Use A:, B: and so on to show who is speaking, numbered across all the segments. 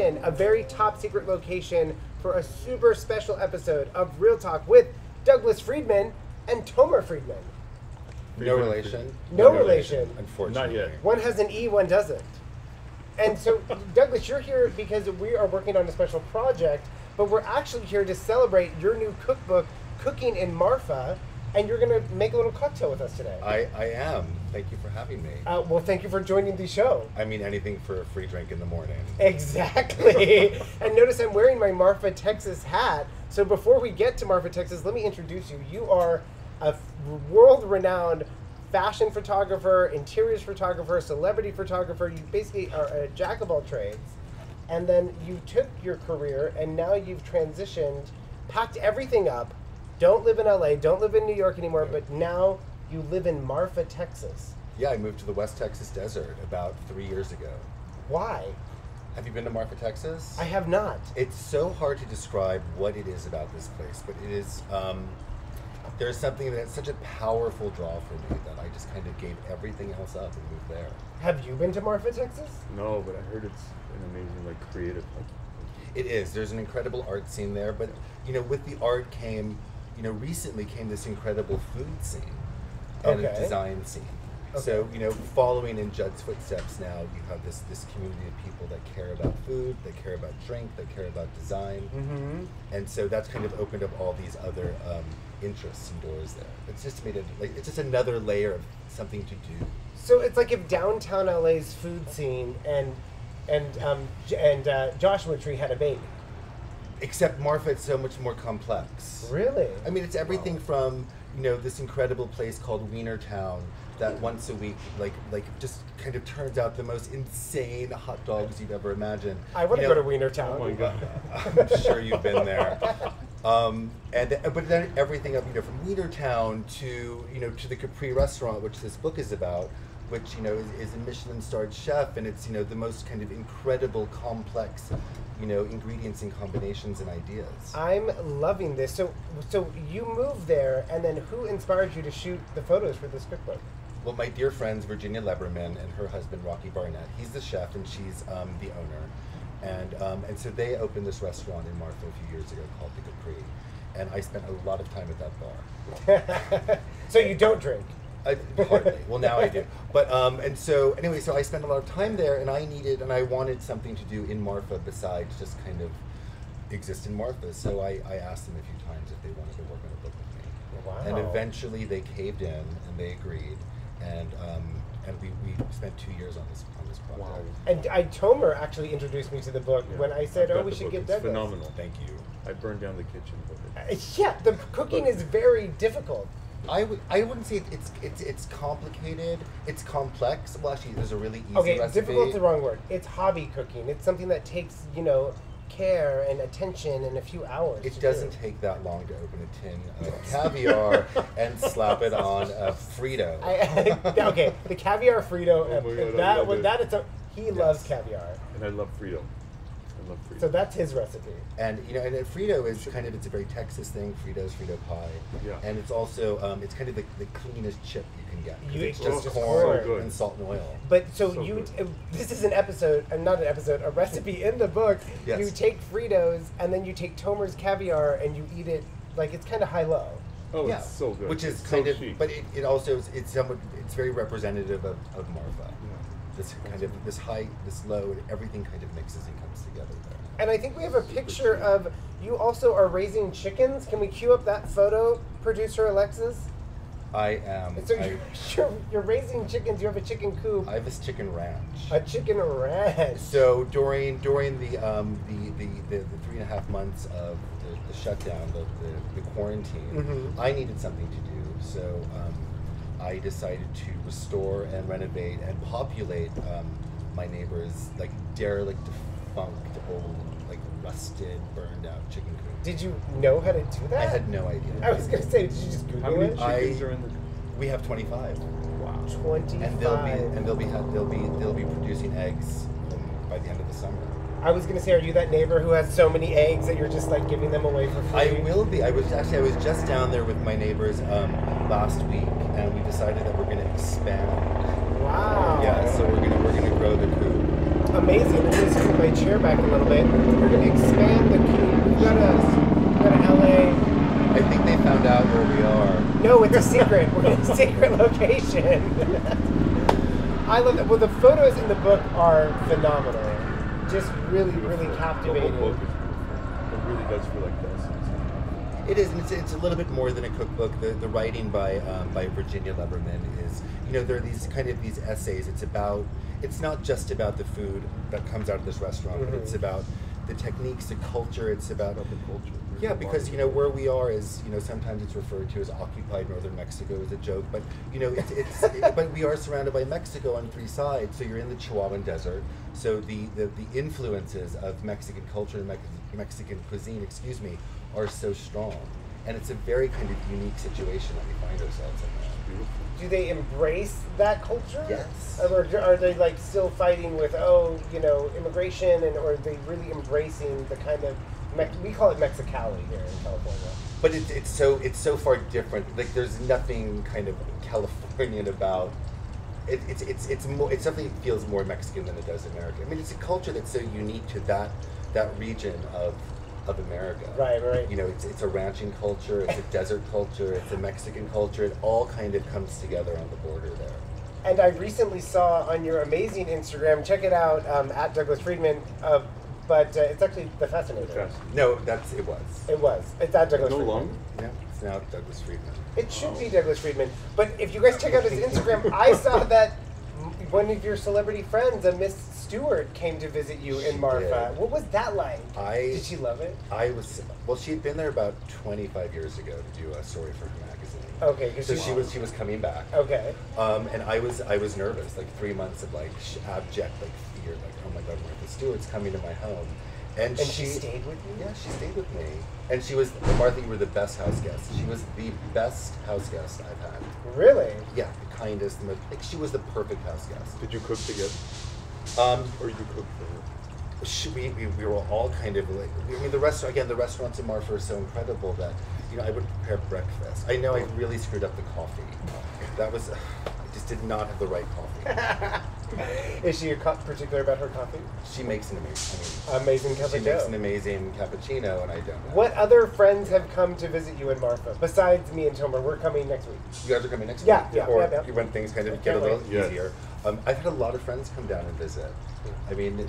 A: in a very top secret location for a super special episode of Real Talk with Douglas Friedman and TOMER FRIDMAN.
B: No relation?
A: No relation.
B: Unfortunately.
C: Not yet.
A: One has an E, one doesn't. And so, Douglas, you're here because we are working on a special project, but we're actually here to celebrate your new cookbook, Cooking in Marfa, and you're going to make a little cocktail with us today.
B: I am. Thank you for having me.
A: Well, thank you for joining the show.
B: I mean, anything for a free drink in the morning.
A: Exactly. And notice I'm wearing my Marfa, Texas hat. So before we get to Marfa, Texas, let me introduce you. You are a world-renowned fashion photographer, interiors photographer, celebrity photographer. You basically are a jack of all trades. And then you took your career and now you've transitioned, packed everything up, don't live in LA, don't live in New York anymore, but now you live in Marfa, Texas.
B: Yeah, I moved to the West Texas desert about 3 years ago.
A: Why?
B: Have you been to Marfa, Texas?
A: I have not.
B: It's so hard to describe what it is about this place, but it is, there's something that's such a powerful draw for me that I just kind of gave everything else up and moved there.
A: Have you been to Marfa, Texas?
C: No, but I heard it's an amazing, like, creative.
B: It is. There's an incredible art scene there, but, you know, with the art came, you know, recently came this incredible food scene and
A: Okay.
B: design scene.
A: Okay.
B: So, you know, following in Judd's footsteps now, you have this community of people that care about food, that care about drink, that care about design.
A: Mm-hmm.
B: And so that's kind of opened up all these other interests and doors there. It's just made it, like, it's just another layer of something to do.
A: So it's like if downtown LA's food scene and Joshua Tree had a baby.
B: Except Marfa, it's so much more complex.
A: Really?
B: I mean, it's everything from, you know, this incredible place called Wienertown that once a week, like just kind of turns out the most insane hot dogs you've ever imagined.
A: I want to
B: You
A: go
B: know,
A: to Wienertown.
C: Oh my God.
B: I'm sure you've been there. But then everything up, you know, from Wienertown to, you know, to the Capri restaurant, which this book is about, which, you know, is a Michelin-starred chef, and it's, you know, the most kind of incredible, complex, you know, ingredients and combinations and ideas.
A: I'm loving this. So you moved there, and then who inspired you to shoot the photos for this cookbook?
B: Well, my dear friends Virginia Leberman and her husband Rocky Barnett. He's the chef and she's the owner, and so they opened this restaurant in Marfa a few years ago called the Capri, and I spent a lot of time at that bar.
A: So you don't drink?
B: Hardly. Well, now I do. But and so anyway, so I spent a lot of time there, and I wanted something to do in Marfa besides just kind of exist in Marfa. So I asked them a few times if they wanted to work on a book with me.
A: Wow.
B: And eventually they caved in and they agreed, and we spent 2 years on this project.
C: Wow.
A: And Tomer actually introduced me to the book
C: Yeah.
A: when I said,
C: I've
A: "Oh,
C: got
A: we
C: the
A: should
C: book.
A: get
C: It's
A: Douglas."
C: phenomenal.
B: Thank you.
C: I burned down the kitchen with it.
A: Yeah, the cooking is very difficult.
B: I wouldn't say it's complicated. It's complex. Well, actually, there's a really easy
A: Okay,
B: recipe.
A: difficult's the wrong word. It's hobby cooking. It's something that takes, you know, care and attention and a few hours.
B: It
A: to
B: doesn't
A: do.
B: take that long to open a tin of caviar and slap it on a Frito.
A: Okay, the caviar Frito.
C: Oh my God, I love it.
A: He loves caviar.
C: And I love Frito. I love Frito.
A: So that's his recipe.
B: And you know, and Frito is kind of, it's a very Texas thing. Frito's Frito pie.
C: Yeah.
B: And it's also it's kind of the cleanest chip you can get. 'Cause
A: You-
B: it's
A: it's
B: just
A: just
B: corn
C: so good.
B: and salt and oil.
A: But so
C: So
A: you,
C: good.
A: this is an episode, not an episode, a recipe in the book.
B: Yes.
A: You take Fritos and then you take Tomer's caviar and you eat it like it's kind of high-low.
C: Oh,
B: Yeah.
C: it's so good.
B: Which is
C: It's
B: kind
C: so
B: of,
C: chic.
B: but it also it's somewhat, it's very representative of Marfa.
C: Yeah.
B: This kind of this high, this low, and everything kind of mixes and comes together there.
A: And I think we have a picture of you also are raising chickens. Can we cue up that photo, producer Alexis?
B: I am.
A: So you're raising chickens. You have a chicken coop,
B: I have this chicken ranch.
A: a chicken ranch.
B: So during the 3.5 months of the shutdown, the quarantine,
A: Mhm.
B: I needed something to do. So I decided to restore and renovate and populate my neighbor's like derelict, defunct, old, like rusted, burned out chicken coop.
A: Did you know how to do that?
B: I had no idea.
A: I was gonna say, did you just Google
C: How many
A: it?
C: chickens are in the...
B: We have 25,
C: Wow.
A: 25.
B: and they'll be producing eggs by the end of the summer.
A: I was gonna say, are you that neighbor who has so many eggs that you're just like giving them away for free?
B: I will be. I was just down there with my neighbors last week, and we decided that we're going to expand.
A: Wow.
B: Yeah, so we're gonna grow the coop.
A: amazing. I'm going to scoot my chair back a little bit. We're going to expand the cube. We've got to LA.
B: I think they found out where we are.
A: No, it's a secret. We're in a secret location. I love that. Well, the photos in the book are phenomenal. Just really, really captivating.
C: The whole book is beautiful. It really does feel like this.
B: It is, and it's a little bit more than a cookbook. The writing by Virginia Leverman is, there are these essays. It's not just about the food that comes out of this restaurant, but it's about the techniques, the culture. It's about
C: the culture.
B: Yeah, because where we are is sometimes it's referred to as occupied northern Mexico as a joke, but but we are surrounded by Mexico on three sides. So you're in the Chihuahuan Desert. So the influences of Mexican culture and Mexican cuisine, are so strong, and it's a very kind of unique situation that we find ourselves in.
A: Do they embrace that culture?
B: Yes.
A: Or are they like still fighting with immigration, or are they really embracing the kind of we call it Mexicali here in California?
B: But it's so far different. Like there's nothing kind of Californian about it. It's more. It definitely feels more Mexican than it does American. I mean, it's a culture that's so unique to that region of America.
A: Right.
B: It's a ranching culture, it's a desert culture, it's a Mexican culture. It all kind of comes together on the border there.
A: And I recently saw on your amazing Instagram, check it out, at Douglas Friedman, but it's actually The Fascinator.
B: No, it was.
A: It was. It's at Douglas
C: No
A: Friedman.
C: longer?
B: Yeah, it's now Douglas Friedman.
A: It should be Douglas Friedman. But if you guys check out his Instagram, I saw that one of your celebrity friends, a Miss Stewart, came to visit you in Marfa.
B: Did.
A: What was that like? Did she love it?
B: She had been there about 25 years ago to do a story for her magazine.
A: Okay,
B: so she was coming back.
A: Okay.
B: And I was nervous, like 3 months of abject fear, oh my God, Martha Stewart's coming to my home. And
A: she stayed with you?
B: Yeah, she stayed with me. And she was, Martha, you were the best house guest. She was the best house guest I've had.
A: Really?
B: Yeah, the kindest, she was the perfect house guest.
C: Did you cook together? Or you cooked for her?
B: We were all kind of the restaurants in Marfa are so incredible that, I would prepare breakfast. I know I really screwed up the coffee. I just did not have the right coffee.
A: Is she particular about her coffee?
B: She makes an
A: amazing cappuccino.
B: She makes an amazing cappuccino, and I don't know.
A: What other friends have come to visit you in Marfa besides me and Tomer? We're coming next week.
B: You guys are coming next week?
A: Yeah.
B: When things kind of get a little easier. I've had a lot of friends come down and visit. I mean,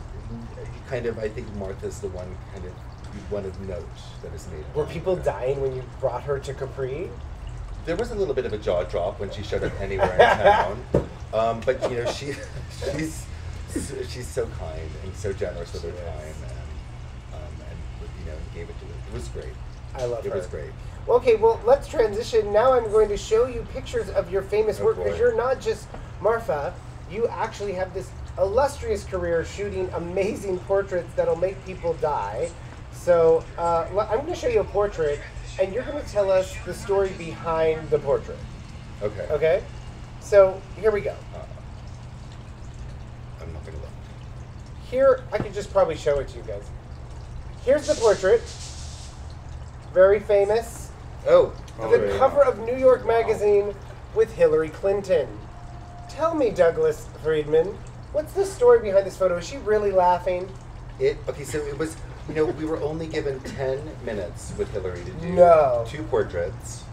B: I think Martha's the one of note that is made.
A: Were people dying when you brought her to Capri?
B: There was a little bit of a jaw drop when she showed up anywhere in town. But she's so kind and so generous with her time, and gave it to her. It was great.
A: I love her.
B: It was great.
A: Okay, well, let's transition. Now I'm going to show you pictures of your famous work, because you're not just Marfa. You actually have this illustrious career shooting amazing portraits that'll make people die. So I'm going to show you a portrait, and you're going to tell us the story behind the portrait.
B: Okay.
A: Okay? So here we go.
B: I'm not going to look.
A: Here, I could just probably show it to you guys. Here's the portrait. Very famous. The cover of New York Magazine with Hiliary Clinton. Tell me, Douglas Friedman, what's the story behind this photo? Is she really laughing?
B: So it was, we were only given 10 minutes with Hillary to do 2 portraits.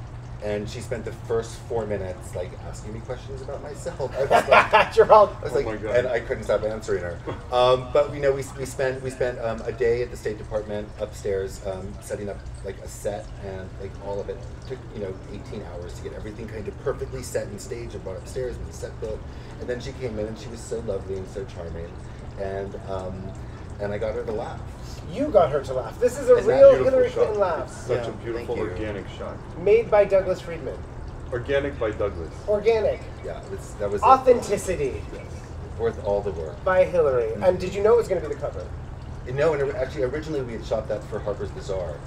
B: And she spent the first 4 minutes asking me questions about myself. I was like, and I couldn't stop answering her. But we spent a day at the State Department upstairs, setting up a set, and all of it took 18 hours to get everything kind of perfectly set and staged and brought upstairs with the set built. And then she came in and she was so lovely and so charming, and I got her to laugh.
A: You got her to laugh. This is a real Hillary Clinton laugh.
C: It's such a beautiful organic shot.
A: Made by Douglas Friedman.
C: Organic by Douglas.
A: Organic.
B: Yeah, that was
A: authenticity.
B: Yes. Worth all the work.
A: By Hillary. Mm-hmm. And did you know it was going to be the cover?
B: No, and actually originally we had shot that for Harper's Bazaar.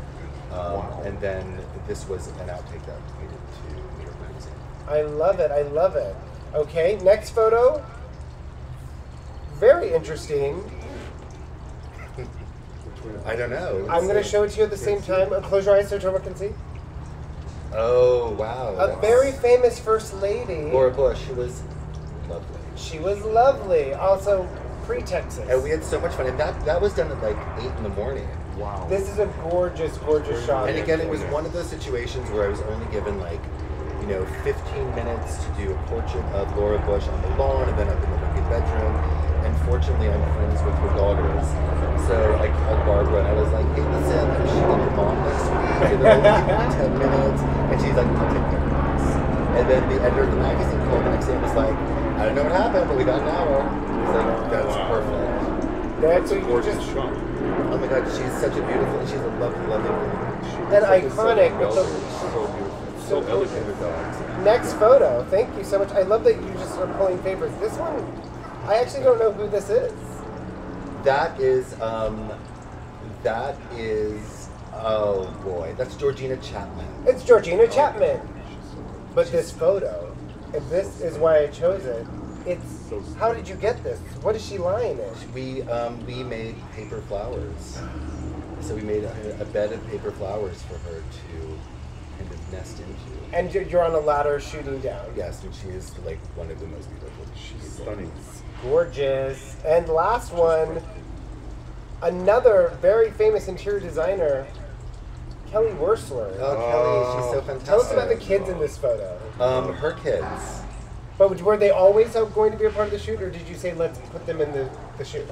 B: And then this was an outtake that made it to New York Magazine.
A: I love it. I love it. Okay, next photo. Very interesting.
B: I don't know.
A: I'm going to show it to you at the same time. Close your eyes so Tomer can see.
B: Oh, wow.
A: A very famous First Lady.
B: Laura Bush. She was lovely.
A: She was lovely. Also, Pre-Texas.
B: And we had so much fun. And that was done at like 8 in the morning.
C: Wow.
A: This is a gorgeous, gorgeous shot.
B: And again, it was one of those situations where I was only given like, 15 minutes to do a portrait of Laura Bush on the lawn and then up in the Lincoln bedroom. And fortunately, I'm friends with her daughters. So I called Barbara and I was like, hey, listen, I'm shooting your mom next week. It'll only be 10 minutes. And she's like, I'll take care of this. And then the editor of the magazine called the next day and was like, I don't know what happened, but we got an hour. He's like, that's perfect.
A: That's
C: a
A: what you
C: gorgeous
A: just
C: shot.
B: Oh my God, she's such a beautiful, she's a lovely, lovely woman.
A: and iconic with
C: So
A: the
C: beautiful. So elegant with dogs.
A: next photo. Thank you so much. I love that you just are pulling favorites. This one, I actually don't know who this is.
B: That is, oh boy, that's Georgina Chapman.
A: It's Georgina Chapman. But this photo, and this is why I chose it. It's how did you get this? What is she lying in?
B: We made paper flowers. So we made a bed of paper flowers for her to kind of nest into.
A: And you're on a ladder shooting down.
B: Yes, and she is like one of the most beautiful.
C: She's stunning.
A: Gorgeous. And last one, another very famous interior designer, Kelly Wursler.
B: Oh, Kelly, she's so fantastic.
A: Tell us about the kids in this photo.
B: Her kids.
A: But were they always going to be a part of the shoot, or did you say let's put them in the shoot?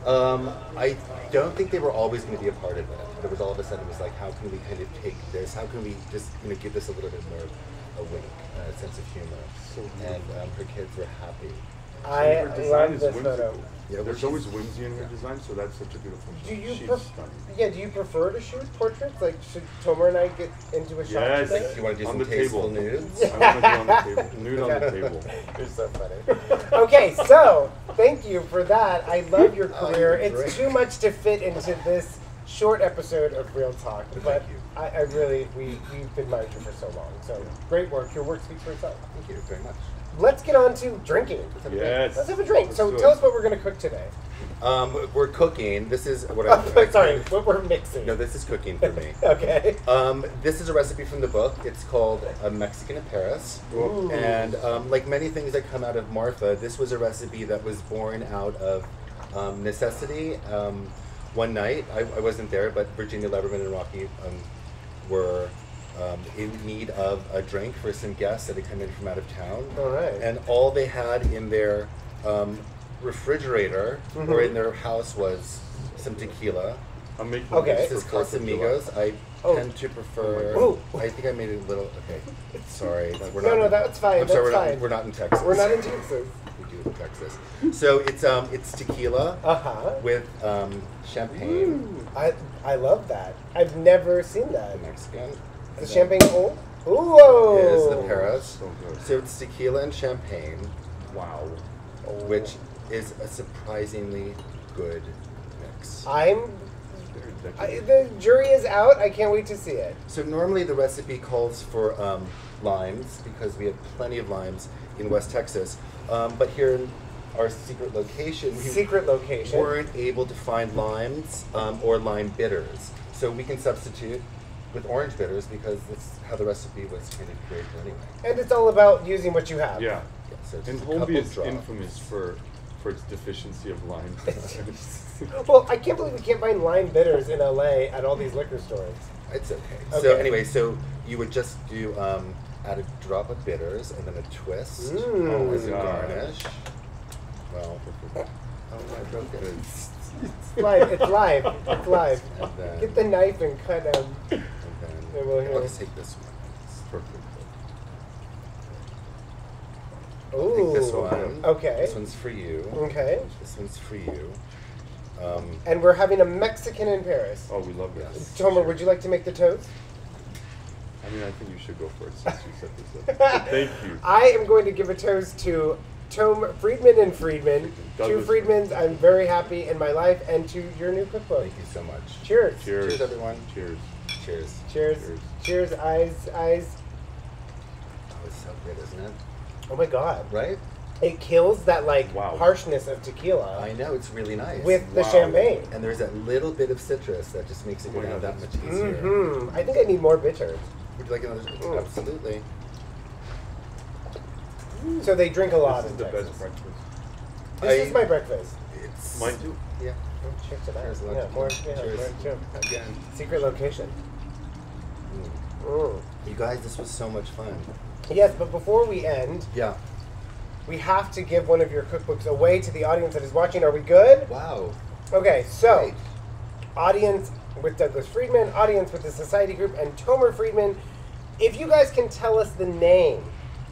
B: I don't think they were always going to be a part of it. There was all of a sudden, it was like, how can we kind of take this? How can we just give this a little bit more a wink, a sense of humor?
C: So
B: and her kids were happy.
A: I
C: Her design
A: love
C: is
A: this
C: whimsical.
A: photo.
B: Yeah,
C: There's
B: well,
C: always whimsy in her design, so that's such a beautiful shot.
A: Do you
C: She's stunning.
A: do you prefer to shoot portraits? Like, should Tomer and I get into a shot
C: Yes.
A: today?
B: You want to do
C: On
B: some
C: the
B: tasteful
C: table.
B: nudes?
C: I want to be on the table. Nude on the table.
A: You're so funny. Okay, so thank you for that. I love your
B: Oh,
A: career.
B: you're
A: It's
B: great.
A: too much to fit into this short episode of Real Talk, but
B: you.
A: I really we've admired you for so long. So great work. Your work speaks for itself.
B: Thank you very much.
A: Let's get on to drinking.
C: Yes.
A: Let's have a drink.
C: Let's
A: So
C: do
A: tell
C: it.
A: us what we're going to cook today.
B: We're cooking. This is what
A: Sorry, what we're mixing.
B: No, this is cooking for me.
A: Okay.
B: This is a recipe from the book. It's called A Mexican in Paris.
A: Ooh.
B: And like many things that come out of Marfa, this was a recipe that was born out of necessity. One night, I wasn't there, but Virginia Leverman and Rocky were in need of a drink for some guests that had come in from out of town.
A: All right.
B: And all they had in their refrigerator or in their house was some tequila.
C: I'm making
A: Okay.
B: This is
C: for 4th of July.
B: Casamigos. I
A: Oh.
B: tend to prefer.
A: Oh.
B: I think I made it a little. Okay, sorry. We're
A: No, that's fine.
B: I'm sorry.
A: That's fine.
B: We're not in Texas.
A: We're not in Texas.
B: We do in Texas. So it's tequila with champagne.
A: I love that. I've never seen that.
B: Mexican.
A: The champagne cold? Ooh.
B: Is the Paris.
C: So good.
B: So it's tequila and champagne,
C: Wow.
B: which is a surprisingly good mix.
C: Very decadent.
A: The jury is out. I can't wait to see it.
B: So normally the recipe calls for limes because we have plenty of limes in West Texas. But here in our secret location, we weren't able to find limes or lime bitters. So we can substitute with orange bitters because that's how the recipe was kind of created anyway.
A: And it's all about using what you have.
C: Yeah.
B: Yeah, so just
C: And
B: a
C: Holmby
B: couple
C: is
B: drops.
C: infamous for its deficiency of lime.
A: Well, I can't believe we can't find lime bitters in LA at all these liquor stores.
B: It's okay. So
A: Okay.
B: anyway, so you would just do add a drop of bitters and then a twist
A: Mm.
B: as a
C: God.
B: garnish. Well, oh, I broke it.
A: It's live. It's live. It's live.
B: And then,
A: Get the knife and cut them.
B: and
A: Yeah, well,
B: then
A: here.
B: I'll just take this one. It's perfect.
A: Ooh.
B: Take this one.
A: Okay.
B: This one's for you.
A: Okay.
B: This one's for you.
A: And we're having a Mexican in Paris.
C: Oh, we love this.
A: Tomer, would you like to make the toast?
C: I mean, I think you should go first since you set this up. But thank you.
A: I am going to give a toast to Friedman and Fridman. Two
C: Douglas
A: Friedmans. I'm very happy in my life, and to your new cookbook.
B: Thank you so much.
A: Cheers.
C: Cheers.
B: Cheers, everyone.
C: Cheers.
B: Cheers.
A: Cheers.
C: Cheers.
A: Cheers. Eyes.
B: Oh, it's so good, isn't it?
A: Oh my God.
B: Right?
A: It kills that
C: Wow.
A: harshness of tequila
B: I know, it's really nice.
A: with the
C: Wow.
A: champagne.
B: And there's that little bit of citrus that just makes it
C: Oh
B: go
C: my
B: down
C: God,
B: that much
C: that's
B: easier.
A: I think I need more bitters.
B: Would you like another?
A: Mm.
B: Absolutely.
A: So they drink a lot
C: This is
A: in
C: the
A: Texas.
C: best breakfast.
A: This is my breakfast.
B: It's
C: Mine too.
B: Yeah.
A: Check it out.
B: Cheers,
A: Yeah,
B: lunch.
A: more,
B: Cheers.
A: more,
B: Again.
A: secret location. Mm.
B: You guys, this was so much fun.
A: Yes, but before we end,
B: Yeah.
A: we have to give one of your cookbooks away to the audience that is watching. Are we good?
B: Wow.
A: Okay, so
B: Great.
A: audience with Douglas Friedman, audience with the Society Group, and Tomer Friedman. If you guys can tell us the name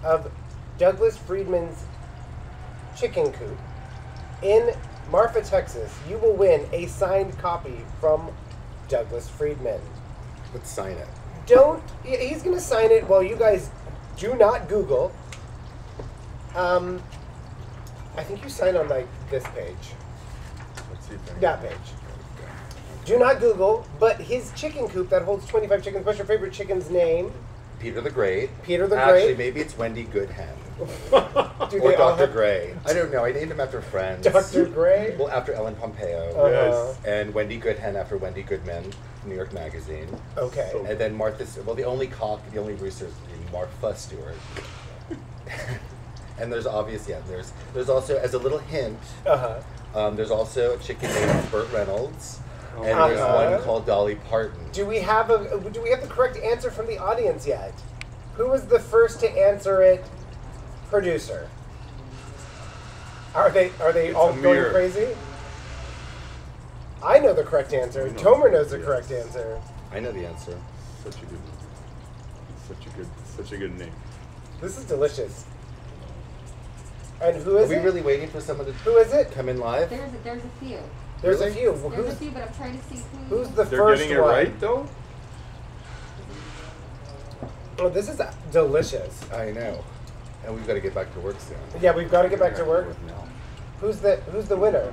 A: of Douglas Friedman's chicken coop in Marfa, Texas, you will win a signed copy from Douglas Friedman.
B: Let's sign it.
A: He's going to sign it while you guys do not Google. I think you sign on like this page.
C: Let's see if I can-
A: That page. Do not Google, but his chicken coop that holds 25 chickens. What's your favorite chicken's name?
B: Peter the Great.
A: Peter the
B: Actually,
A: Great.
B: maybe it's Wendy Goodhen.
A: Do
B: Or
A: they all
B: Dr.
A: have
B: Gray. I don't know. I named him after friends.
A: Dr. Gray?
B: Well, after Ellen Pompeo.
C: Yes.
B: And Wendy Goodhen after Wendy Goodman, New York Magazine.
A: Okay.
C: So-
B: And then Martha, well, the only cock, the only rooster is Marfa Stewart. And there's there's also, as a little hint, there's also a chicken named Burt Reynolds, and there's one called Dolly Parton.
A: Do we have the correct answer from the audience yet? Who was the first to answer it? Producer. Are they all
C: Amir.
A: going crazy? I know the correct answer.
C: I know.
A: Tomer knows the
C: Yes.
A: correct answer.
B: I know the answer.
C: Such a good name.
A: This is delicious. And who is
B: Are we
A: it?
B: really waiting for someone to
A: Who is it?
B: come in live?
D: There's a few.
A: There's
B: Really?
A: a few.
D: There's a few, but I'm trying to see
A: Who's the
C: They're
A: first
C: getting it
A: one?
C: right though.
A: Oh, this is delicious.
B: I know. And we've got to get back to work soon.
A: Yeah, we've got to get back to work.
C: now.
A: Who's the winner?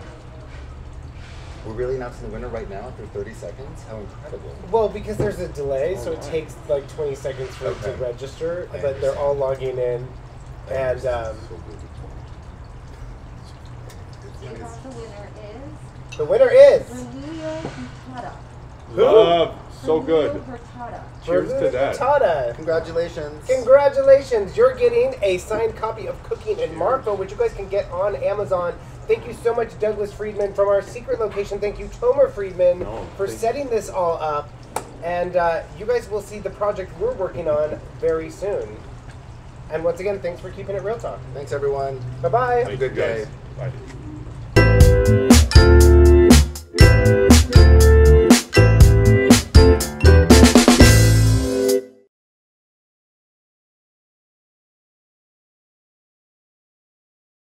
B: We're really announcing the winner right now after 30 seconds? How incredible.
A: Well, because there's a delay, so it
C: Alright.
A: takes like 20 seconds for it to
B: Okay.
A: register,
B: I
A: but they're all logging in. And
C: So good.
D: the winner is
A: the winner is
D: Berluia Hurtada.
A: Who?
C: Love. So good.
D: Berluia Hurtada.
C: Cheers to
A: Berluia
C: that.
A: Hurtada.
B: Congratulations.
A: Congratulations! You're getting a signed copy of Cooking in Marfa, which you guys can get on Amazon. Thank you so much, Douglas Friedman, from our secret location. Thank you, Tomer Friedman,
C: No,
A: for
C: thank
A: setting this all up. And you guys will see the project we're working on very soon. And once again, thanks for keeping it real talk.
B: Thanks, everyone.
A: Bye-bye.
B: Have a good day.
C: Bye.